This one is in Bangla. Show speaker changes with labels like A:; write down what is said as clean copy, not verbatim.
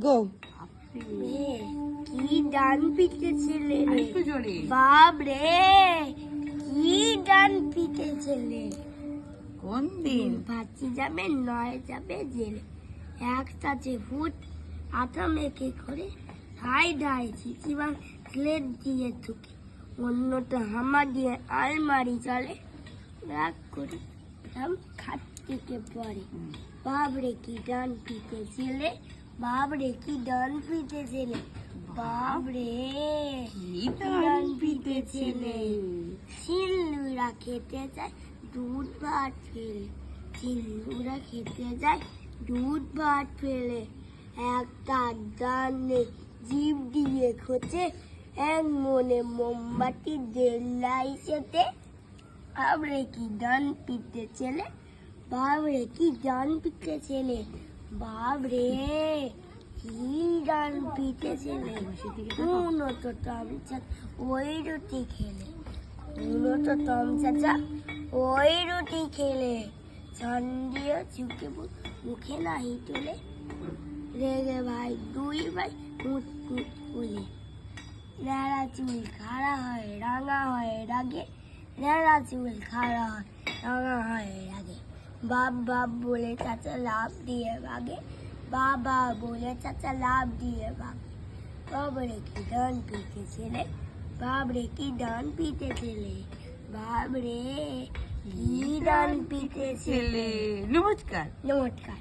A: গো।
B: কি ডান পিটে ছেলে রে,
C: একটু জোরে।
B: বাপ রে কি ডান পিটে ছেলে।
C: কোন দিন?
B: ভাতি যাবে নয় যাবে জেলে, একটা যে ভূত আটা মেখে করে হাই ঢাই চিচিবার প্লেট দিয়ে ঢুকে, অন্যটা হামা দিয়ে আলমারি চলে, রাগ করে খাট থেকে পড়ে। বাবরে কি ডান পিটে ছেলে, বাবরে কি ডান পিটে ছেলে, বাবরে
C: কি ডান পিটে ছেলে।
B: সিল্লুরা খেতে যায় দুধ ভাত ফেলে, সিল্লুরা খেতে যায় দুধ ভাত ফেলে, একটা ডানে জিভ দিয়ে খোঁচে, এক মনে মোমবাতি দেড়লাই সেতে। বাবরে কি ডান পিটে ছেলে, বাবরে কি ডান পিটে ছেলে, বাবরে কি ডান পিটে ছেলে। উনো তো টমচা ওই রুটি খেলে, উনো তো টমচা ওই রুটি খেলে, সন্ধিও চুকে মুখে নাহি তোলে, রেগে ভাই দুই ভাই মুট মুট বলে, ন্যাড়া চুল খাড়া হয় রাঙা হয় রাগে, ন্যাড়া চুল খাড়া হয় রাঙা হয় রাগে, বাপ বাপ বলে চাচা লাভ দিয়ে ভাগে, বাবা বলে চাচা লাভ দিয়ে ভাগে। বাবরে কি ডান পিটে ছেলে, বাবরে কি ডান পিটে ছেলে, বাবরে কি ডান পিটে ছেলে।
C: নমস্কার।
B: নমস্কার।